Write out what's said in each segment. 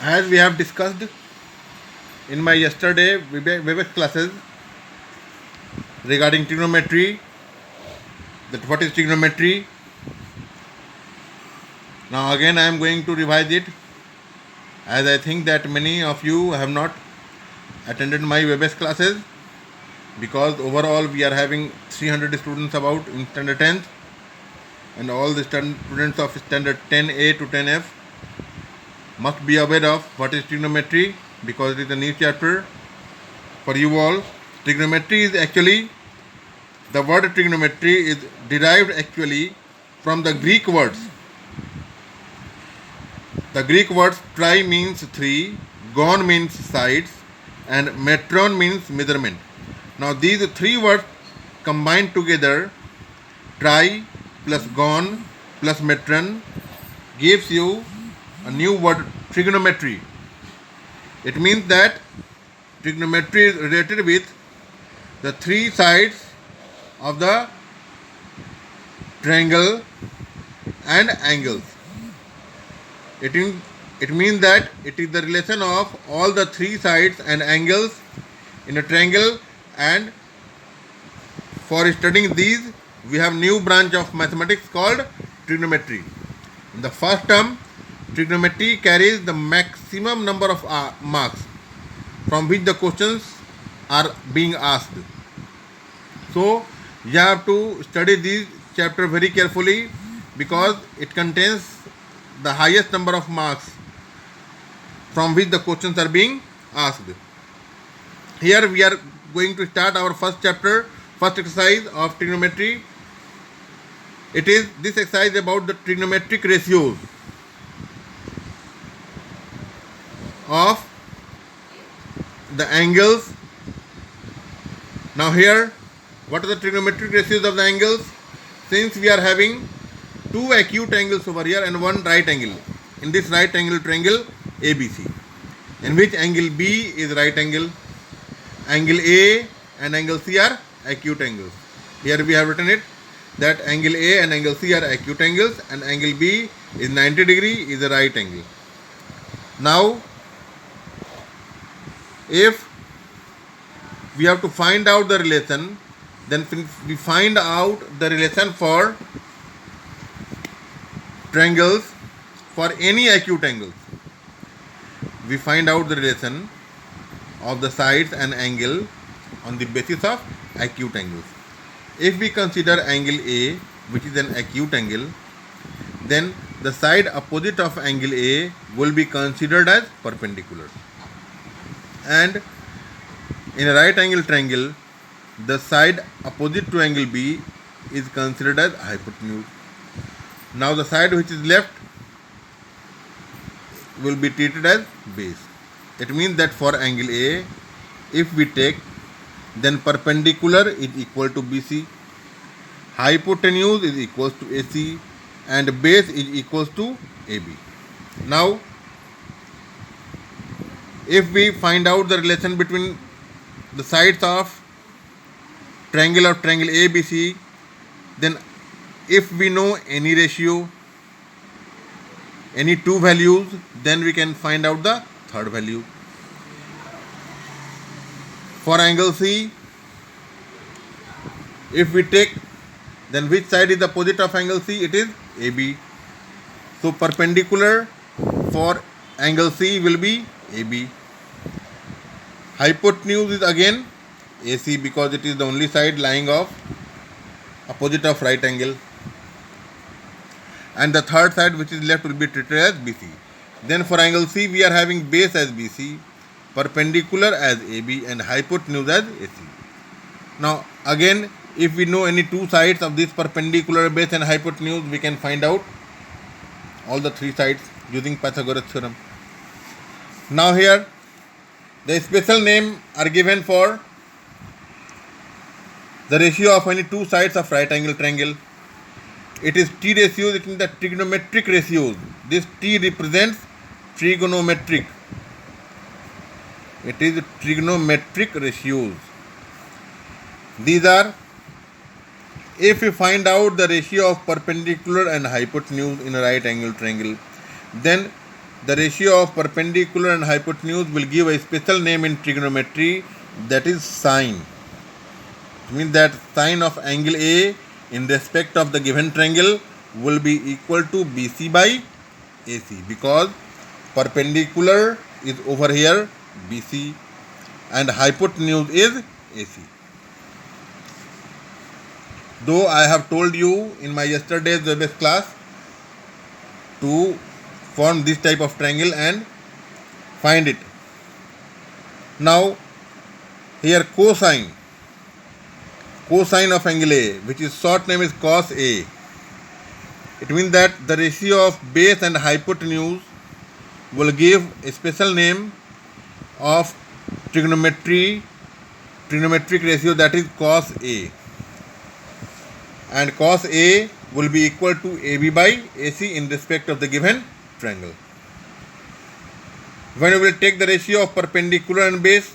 As we have discussed in my yesterday Webex classes regarding trigonometry, that what is trigonometry. Now again I am going to revise it, as I think that many of you have not attended my Webex classes, because overall we are having 300 students about in standard 10th, and all the students of standard 10A to 10F must be aware of what is trigonometry, because it is a new chapter for you all. Trigonometry is actually, the word trigonometry is derived actually from the Greek words. The Greek words tri means three, gon means sides, and metron means measurement. Now these three words combined together, tri plus gon plus metron, gives you a new word, trigonometry. It means that trigonometry is related with the three sides of the triangle and angles. It means that it is the relation of all the three sides and angles in a triangle, and for studying these we have new branch of mathematics called trigonometry. In the first term, trigonometry carries the maximum number of marks from which the questions are being asked. So you have to study this chapter very carefully, because it contains the highest number of marks from which the questions are being asked. Here we are going to start our first chapter, first exercise of trigonometry. It is this exercise about the trigonometric ratios of the angles. Now here, what are the trigonometric ratios of the angles? Since we are having two acute angles over here and one right angle, in this right angle triangle ABC, in which angle B is right angle, angle A and angle C are acute angles. Here we have written it that angle A and angle C are acute angles, and angle B is 90 degree, is a right angle. Now if we have to find out the relation, then we find out the relation for triangles for any acute angles. We find out the relation of the sides and angle on the basis of acute angles. If we consider angle A, which is an acute angle, then the side opposite of angle A will be considered as perpendicular. And in a right angle triangle, the side opposite to angle B is considered as hypotenuse. Now the side which is left will be treated as base. It means that for angle A, if we take, then perpendicular is equal to BC, hypotenuse is equals to AC, and base is equals to AB. Now if we find out the relation between the sides of triangle ABC, then if we know any ratio, any two values, then we can find out the third value. For angle C, if we take, then which side is the opposite of angle C? It is AB. So perpendicular for angle C will be AB. Hypotenuse is again AC, because it is the only side lying off opposite of right angle. And the third side which is left will be treated as BC. Then for angle C, we are having base as BC, perpendicular as AB, and hypotenuse as AC. Now again, if we know any two sides of this perpendicular, base and hypotenuse, we can find out all the three sides using Pythagoras theorem. Now here, the special name are given for the ratio of any two sides of right angle triangle. It is T ratios, it is the trigonometric ratios. This T represents trigonometric. It is trigonometric ratios. These are, if we find out the ratio of perpendicular and hypotenuse in a right angle triangle, then the ratio of perpendicular and hypotenuse will give a special name in trigonometry, that is sine. It means that sine of angle A in respect of the given triangle will be equal to BC by AC, because perpendicular is over here BC and hypotenuse is AC. Though I have told you in my yesterday's base class to form this type of triangle and find it. Now here cosine of angle A, which is short name is cos A. It means that the ratio of base and hypotenuse will give a special name of trigonometric ratio, that is cos A, and cos A will be equal to AB by AC in respect of the given triangle. When we will take the ratio of perpendicular and base,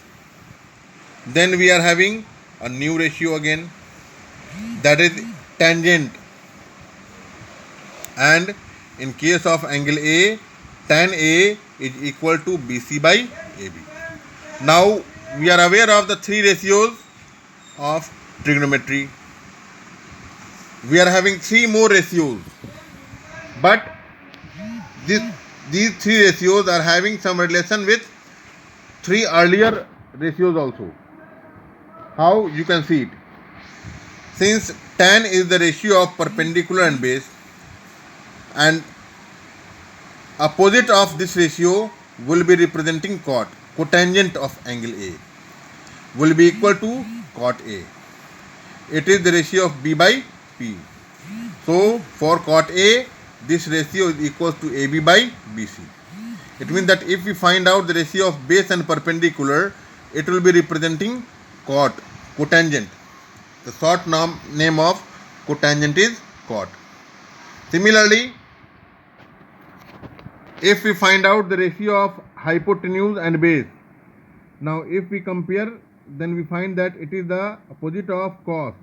then we are having a new ratio again, that is tangent, and in case of angle A, tan A is equal to BC by AB. Now we are aware of the three ratios of trigonometry. We are having three more ratios, but these three ratios are having some relation with three earlier ratios also. How you can see it? Since tan is the ratio of perpendicular and base, and opposite of this ratio will be representing cot, cotangent of angle A will be equal to cot A. It is the ratio of B by P. So for cot A, this ratio is equal to AB by BC. It means that if we find out the ratio of base and perpendicular, it will be representing cot, cotangent. The short name of cotangent is cot. Similarly, if we find out the ratio of hypotenuse and base, now if we compare, then we find that it is the opposite of cos.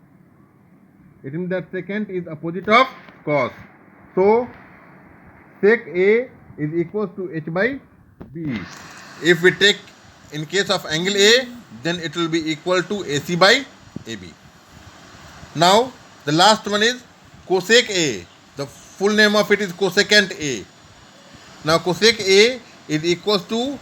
It means that secant is opposite of cos. So sec A is equal to H by B. If we take in case of angle A, then it will be equal to AC by AB. Now the last one is cosec A. The full name of it is cosecant A. Now cosec A is equal to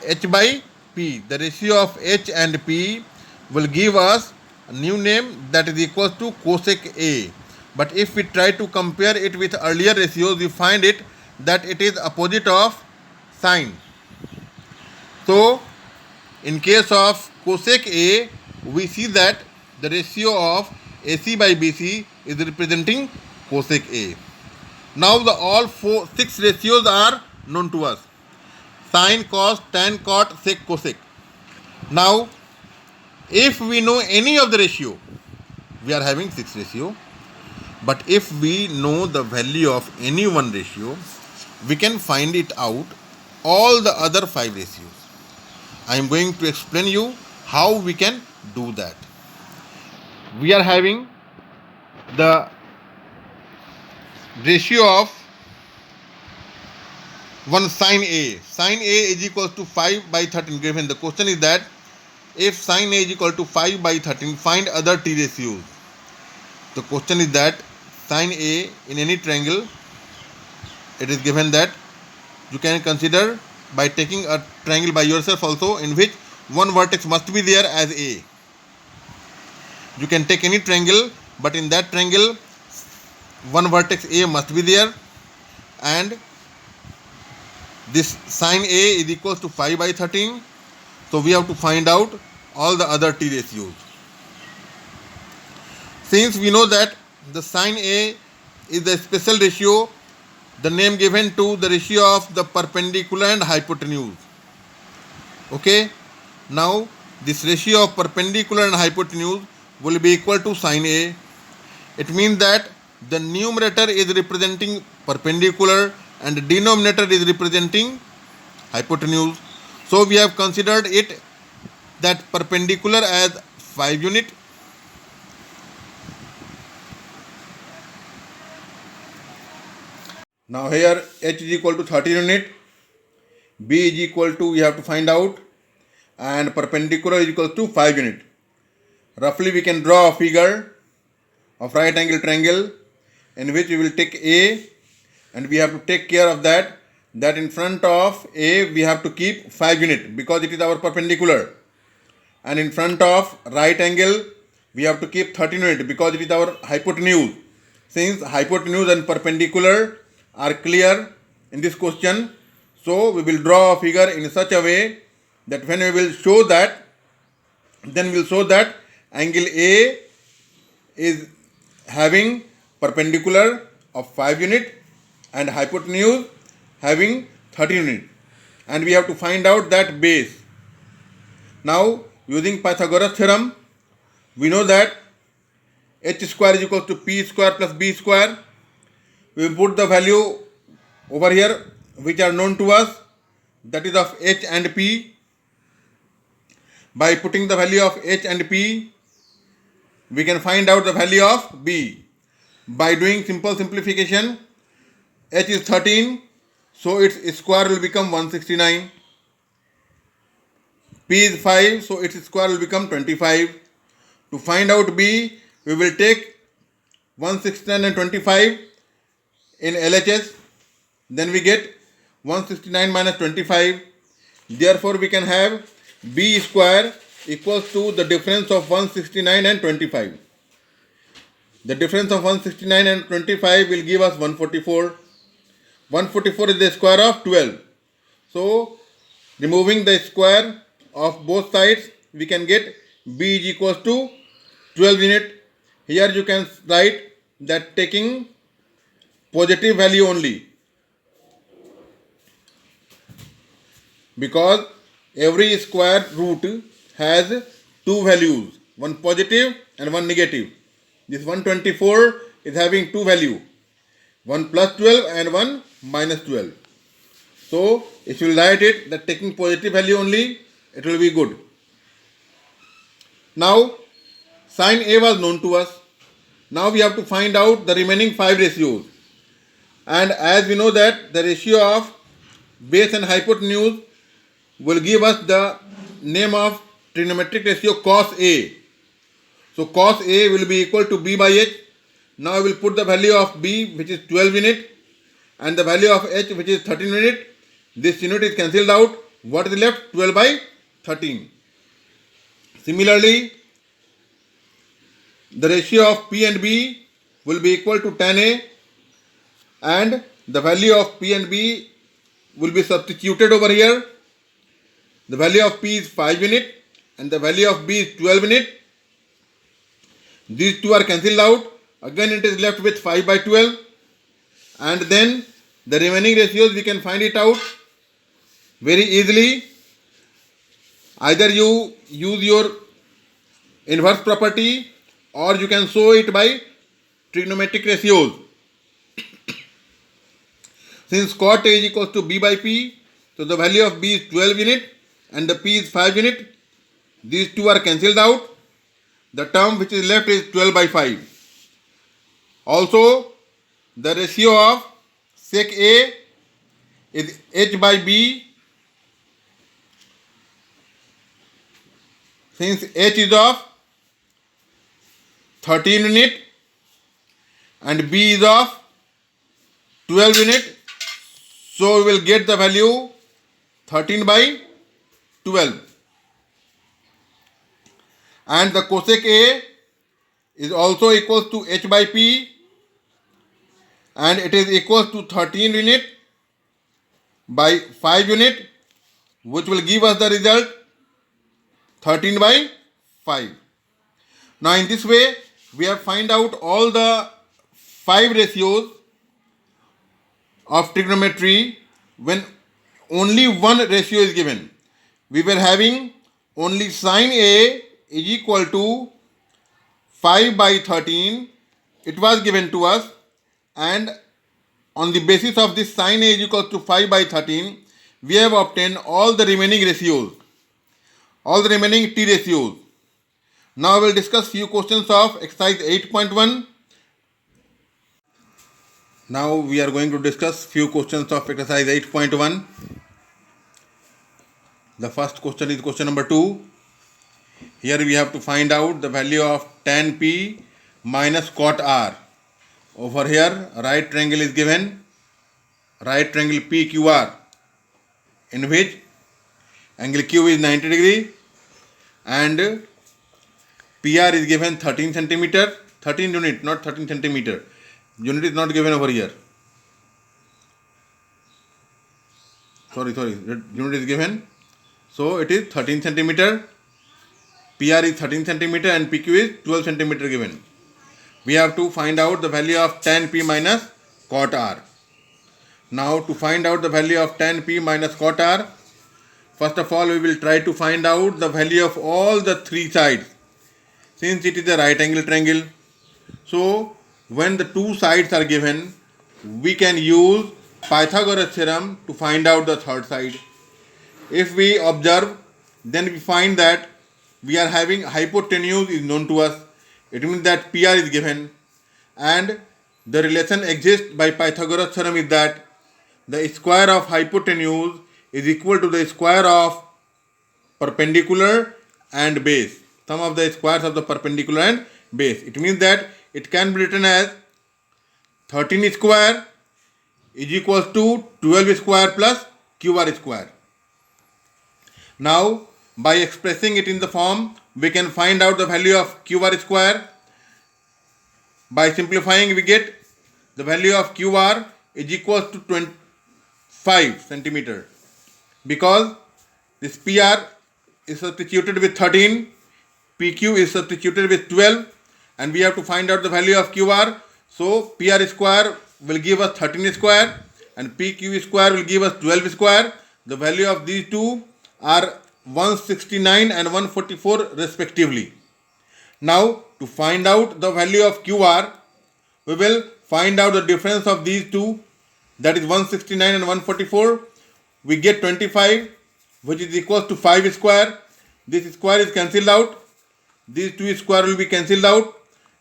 H by P. The ratio of H and P will give us a new name, that is equal to cosec A. But if we try to compare it with earlier ratios, we find it that it is opposite of sine. So in case of cosec A, we see that the ratio of AC by BC is representing cosec A. Now the all six ratios are known to us: sine, cos, tan, cot, sec, cosec. Now if we know any of the ratio, we are having 6 ratio. But if we know the value of any one ratio, we can find it out all the other 5 ratios. I am going to explain you how we can do that. We are having the ratio of one sine A. Sine A is equal to 5 by 13 given. The question is that if sine A is equal to 5 by 13, find other T ratios. The question is that sine A in any triangle, it is given that you can consider by taking a triangle by yourself also, in which one vertex must be there as A. You can take any triangle, but in that triangle one vertex A must be there, and this sine A is equal to 5 by 13. So we have to find out all the other T ratios. Since we know that the sine A is the special ratio, the name given to the ratio of the perpendicular and hypotenuse. Okay. Now this ratio of perpendicular and hypotenuse will be equal to sine A. It means that the numerator is representing perpendicular and the denominator is representing hypotenuse. So we have considered it that perpendicular as 5 unit, now here h is equal to 30 unit B is equal to, we have to find out, and perpendicular is equal to 5 unit. Roughly we can draw a figure of right angle triangle in which we will take A, and we have to take care of that in front of A we have to keep 5 unit because it is our perpendicular, and in front of right angle we have to keep 13 unit because it is our hypotenuse. Since hypotenuse and perpendicular are clear in this question, so we will draw a figure in such a way that when we will show that, then we will show that angle A is having perpendicular of 5 unit and hypotenuse having 13 unit, and we have to find out that base. Now using Pythagoras theorem, we know that h square is equal to p square plus b square. We will put the value over here which are known to us, that is of h and p. By putting the value of h and p, we can find out the value of b. By doing simple simplification, h is 13, so its square will become 169. P is 5, so its square will become 25. To find out b, we will take 169 and 25 in LHS. Then we get 169 minus 25. Therefore, we can have b square equals to the difference of 169 and 25. The difference of 169 and 25 will give us 144. 144 is the square of 12. So, removing the square of both sides, we can get b is equals to 12 unit. Here you can write that taking positive value only, because every square root has two values, one positive and one negative. This 124 is having two values, one plus 12 and one minus 12. So if you write it that taking positive value only, it will be good. Now sine A was known to us. Now we have to find out the remaining 5 ratios. And as we know that the ratio of base and hypotenuse will give us the name of trigonometric ratio cos A. So cos A will be equal to b by h. Now I will put the value of b, which is 12 unit, and the value of h, which is 13 unit. This unit is cancelled out. What is left? 12 by 13. Similarly, the ratio of P and B will be equal to tan A, and the value of P and B will be substituted over here. The value of P is 5 unit and the value of B is 12 unit. These two are cancelled out. Again it is left with 5 by 12, and then the remaining ratios we can find it out very easily. Either you use your inverse property or you can show it by trigonometric ratios. Since cot A is equals to b by p, so the value of b is 12 unit and the p is 5 unit. These two are cancelled out. The term which is left is 12 by 5. Also, the ratio of sec A is h by b. Since h is of 13 unit and b is of 12 unit, so we will get the value 13 by 12. And the cosec A is also equals to h by p, and it is equals to 13 unit by 5 unit, which will give us the result 13 by 5. Now in this way we have find out all the 5 ratios of trigonometry when only one ratio is given. We were having only sine A is equal to 5 by 13. It was given to us, and on the basis of this sine A is equal to 5 by 13, we have obtained all the remaining ratios, all the remaining t ratios. Now we will discuss few questions of exercise 8.1. Now we are going to discuss few questions of exercise 8.1. The first question is question number 2. Here we have to find out the value of tan P minus cot R. Over here, right triangle is given, right triangle PQR, in which angle Q is 90 degree and PR is given 13 centimeter, 13 unit, not 13 centimeter. Unit is not given over here. Sorry, unit is given. So it is 13 centimeter, PR is 13 centimeter and PQ is 12 centimeter given. We have to find out the value of tan P minus cot R. Now to find out the value of tan P minus cot R, first of all we will try to find out the value of all the three sides, since it is a right angle triangle. So when the two sides are given, we can use Pythagoras theorem to find out the third side. If we observe, then we find that we are having hypotenuse is known to us. It means that PR is given, and the relation exists by Pythagoras theorem is that the square of hypotenuse is equal to the square of perpendicular and base, sum of the squares of the perpendicular and base. It means that it can be written as 13 square is equals to 12 square plus QR square. Now by expressing it in the form, we can find out the value of QR square. By simplifying, we get the value of QR is equals to 25 centimeter, because this PR is substituted with 13, PQ is substituted with 12, and we have to find out the value of QR. So PR square will give us 13 square and PQ square will give us 12 square. The value of these two are 169 and 144 respectively. Now to find out the value of QR, we will find out the difference of these two, that is 169 and 144. We get 25, which is equal to 5 square. This square is cancelled out. These two square will be cancelled out.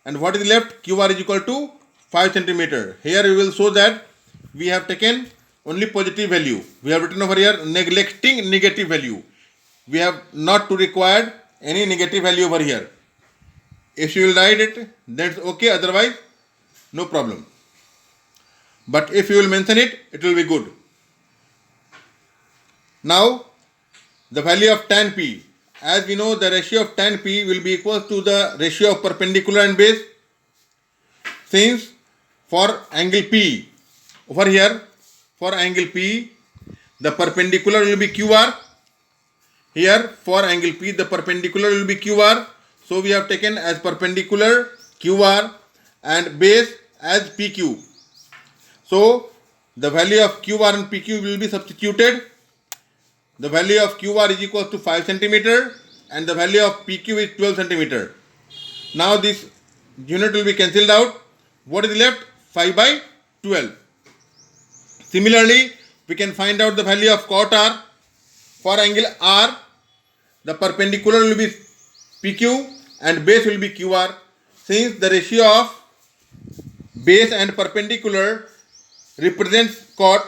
And what is left? QR is equal to 5 centimeter. Here we will show that we have taken only positive value. We have written over here neglecting negative value. We have not to require any negative value over here. If you will write it, that's okay. Otherwise, no problem. But if you will mention it, it will be good. Now, the value of tan P. As we know, the ratio of tan P will be equal to the ratio of perpendicular and base. Since for angle P, over here, for angle P, the perpendicular will be QR. Here, for angle P, the perpendicular will be QR. So we have taken as perpendicular QR and base as PQ. So the value of QR and PQ will be substituted. The value of QR is equal to 5 centimeter and the value of PQ is 12 centimeter. Now this unit will be cancelled out. What is left? 5 by 12. Similarly, we can find out the value of cot R. For angle R, the perpendicular will be PQ and base will be QR. Since the ratio of base and perpendicular represents cot,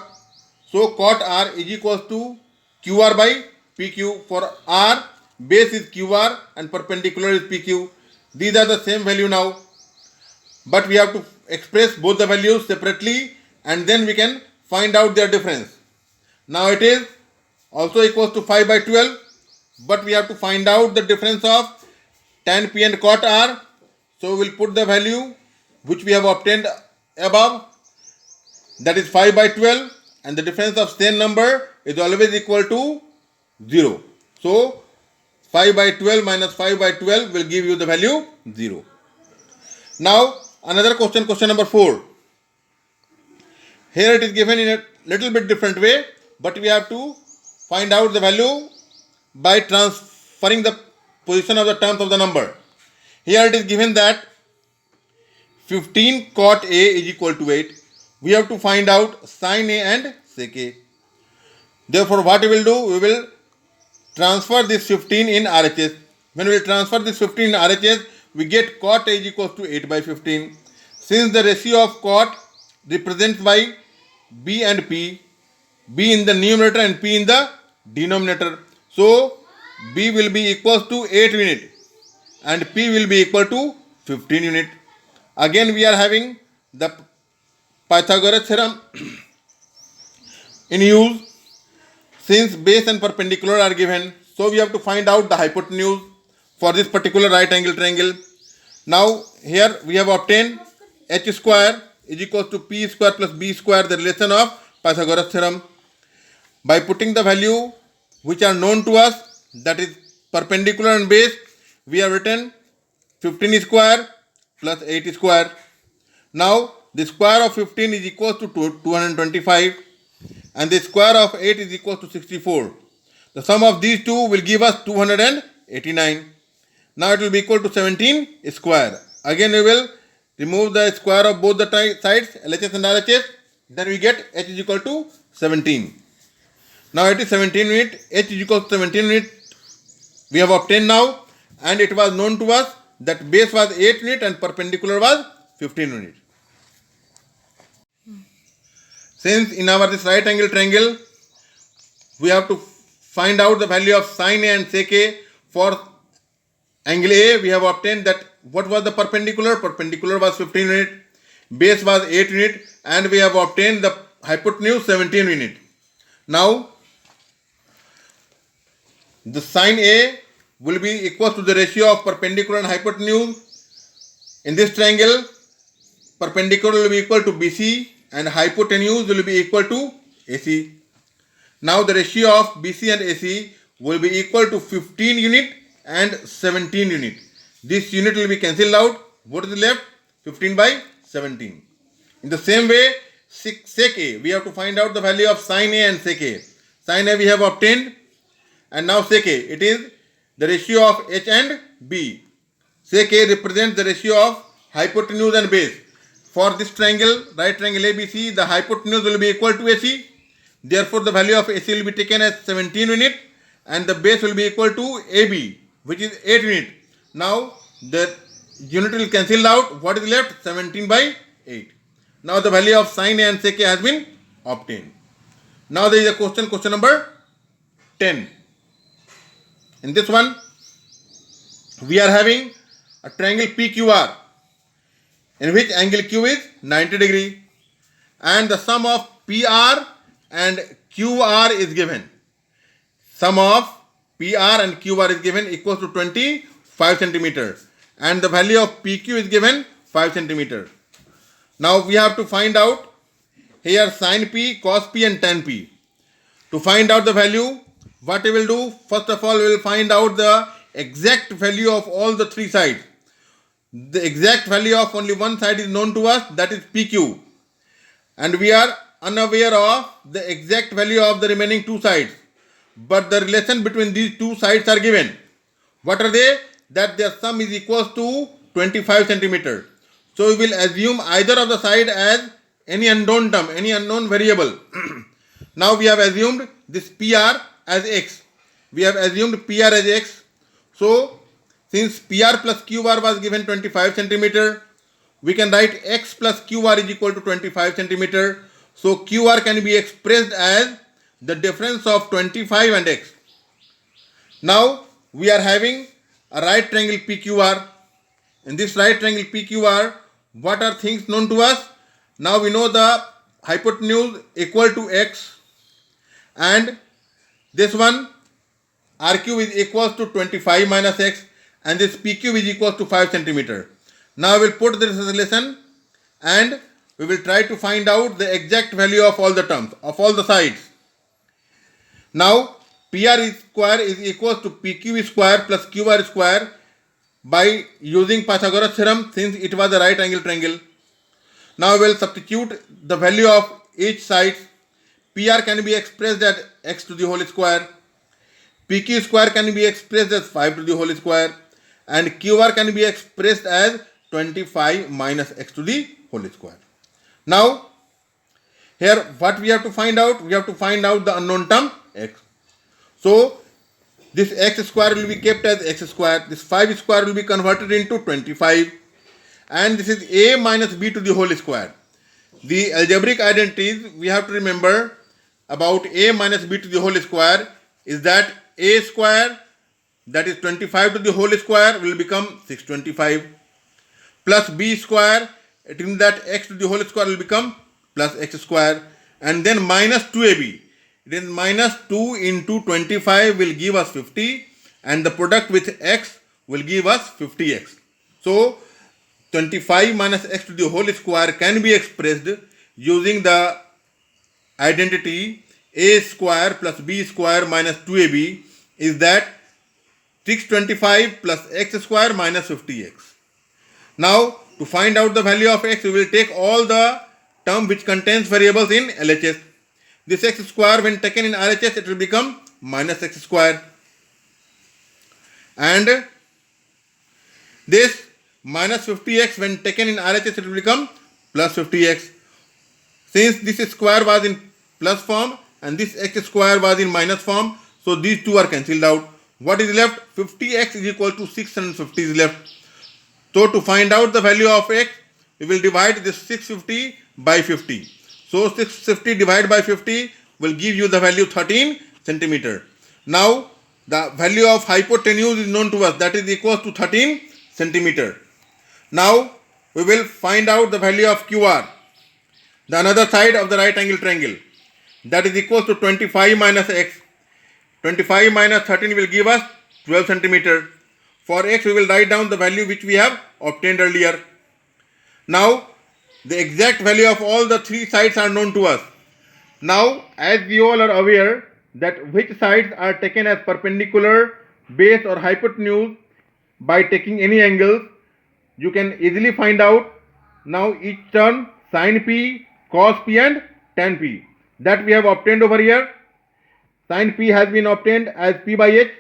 so cot R is equal to QR by PQ. For R, base is QR and perpendicular is PQ. These are the same value now, but we have to express both the values separately and then we can find out their difference. Now it is also equals to 5 by 12, but we have to find out the difference of tan P and cot R. So we will put the value which we have obtained above, that is 5 by 12, and the difference of same number is always equal to 0. So 5 by 12 minus 5 by 12 will give you the value 0. Now another question, question number 4. Here it is given in a little bit different way, but we have to find out the value by transferring the position of the terms of the number. Here it is given that 15 cot A is equal to 8. We have to find out sin A and sec A. Therefore, what we will do? We will transfer this 15 in RHS. When we will transfer this 15 in RHS, we get cot A is equal to 8 by 15. Since the ratio of cot represents by B and P, B in the numerator and P in the denominator, So B will be equals to 8 unit and P will be equal to 15 unit. Again we are having the Pythagoras theorem in use. Since base and perpendicular are given, so we have to find out the hypotenuse for this particular right angle triangle. Now here we have obtained h square is equals to p square plus b square, the relation of Pythagoras theorem. By putting the value which are known to us, that is perpendicular and base, we have written 15 square plus 8 square. Now the square of 15 is equal to 225 and the square of 8 is equal to 64. The sum of these two will give us 289. Now it will be equal to 17 square. Again we will remove the square of both the sides, LHS and RHS. Then we get h is equal to 17. Now it is 17 unit. H is equal to 17 unit. We have obtained now, and it was known to us that base was 8 unit and perpendicular was 15 unit. Since in our this right angle triangle, we have to find out the value of sin A and sec A. For angle A, we have obtained that what was the perpendicular? Perpendicular was 15 unit, base was 8 unit, and we have obtained the hypotenuse 17 unit. Now, the sin A will be equal to the ratio of perpendicular and hypotenuse. In this triangle, perpendicular will be equal to BC and hypotenuse will be equal to AC. Now the ratio of BC and AC will be equal to 15 unit and 17 unit. This unit will be cancelled out. What is left? 15 by 17. In the same way, sec A, we have to find out the value of sin A and sec A. Sin A we have obtained, and now sec A, it is the ratio of H and B. Sec A represents the ratio of hypotenuse and base. For this triangle, right triangle ABC, the hypotenuse will be equal to AC. Therefore, the value of AC will be taken as 17 unit and the base will be equal to AB, which is 8 unit. Now, the unit will cancel out. What is left? 17 by 8. Now, the value of sin A and sec A has been obtained. Now, there is a question number 10. In this one, we are having a triangle PQR in which angle Q is 90 degree and the sum of PR and QR is given. Sum of PR and QR is given equals to 25 centimeters and the value of PQ is given 5 centimeters. Now we have to find out here sin P, cos P and tan P. To find out the value, what we will do, first of all we will find out the exact value of all the three sides. The exact value of only one side is known to us, that is PQ, and we are unaware of the exact value of the remaining two sides, but the relation between these two sides are given. What are they? That their sum is equals to 25 centimeters. So we will assume either of the side as any unknown term, any unknown variable. Now we have assumed this PR as x. We have assumed PR as x. So since PR plus QR was given 25 centimeter, we can write x plus QR is equal to 25 centimeter. So QR can be expressed as the difference of 25 and x. Now we are having a right triangle PQR. In this right triangle PQR, what are things known to us? Now we know the hypotenuse equal to x and this one RQ is equals to 25 minus x and this PQ is equals to 5 centimeter. Now we will put this relation and we will try to find out the exact value of all the terms, of all the sides. Now PR square is equals to PQ square plus QR square by using Pythagoras theorem, since it was a right angle triangle. Now we will substitute the value of each side. PR can be expressed as x to the whole square. PQ square can be expressed as 5 to the whole square. And QR can be expressed as 25 minus x to the whole square. Now, here what we have to find out? We have to find out the unknown term x. So, this x square will be kept as x square. This 5 square will be converted into 25. And this is a minus b to the whole square. The algebraic identities we have to remember about a minus b to the whole square is that a square, that is 25 to the whole square, will become 625, plus b square, it means that x to the whole square will become plus x square, and then minus 2ab. Then minus 2 into 25 will give us 50, and the product with x will give us 50x. So 25 minus x to the whole square can be expressed using the identity a square plus b square minus 2ab is that 625 plus x square minus 50x. Now to find out the value of x, we will take all the term which contains variables in LHS. This x square when taken in RHS, it will become minus x square, and this minus 50x when taken in RHS, it will become plus 50x. Since this square was in plus form and this x square was in minus form, so these two are cancelled out. What is left? 50x is equal to 650 is left. So to find out the value of x, we will divide this 650 by 50. So 650 divided by 50 will give you the value 13 centimeter. Now the value of hypotenuse is known to us, that is equal to 13 centimeter. Now we will find out the value of QR, the another side of the right angle triangle, that is equal to 25 minus x. 25 minus 13 will give us 12 centimeter. For x, we will write down the value which we have obtained earlier. Now the exact value of all the three sides are known to us. Now as we all are aware that which sides are taken as perpendicular, base or hypotenuse by taking any angles, you can easily find out now each term sin p, cos p and tan p that we have obtained over here. Sin p has been obtained as p by h,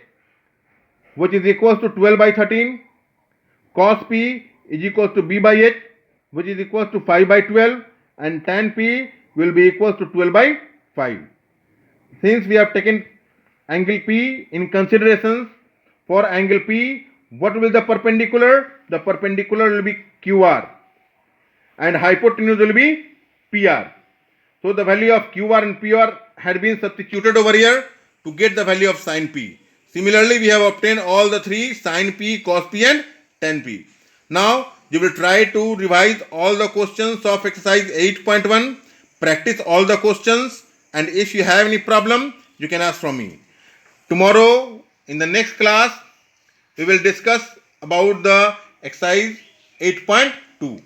which is equals to 12 by 13. Cos p is equals to b by h, which is equals to 5 by 12, and tan p will be equals to 12 by 5. Since we have taken angle p in considerations, for angle p, what will the perpendicular? The perpendicular will be QR and hypotenuse will be PR. So the value of QR and PR had been substituted over here to get the value of sin p. Similarly, we have obtained all the three sin p, cos p and tan p. Now you will try to revise all the questions of exercise 8.1, practice all the questions, and if you have any problem, you can ask from me. Tomorrow in the next class, we will discuss about the exercise 8.2.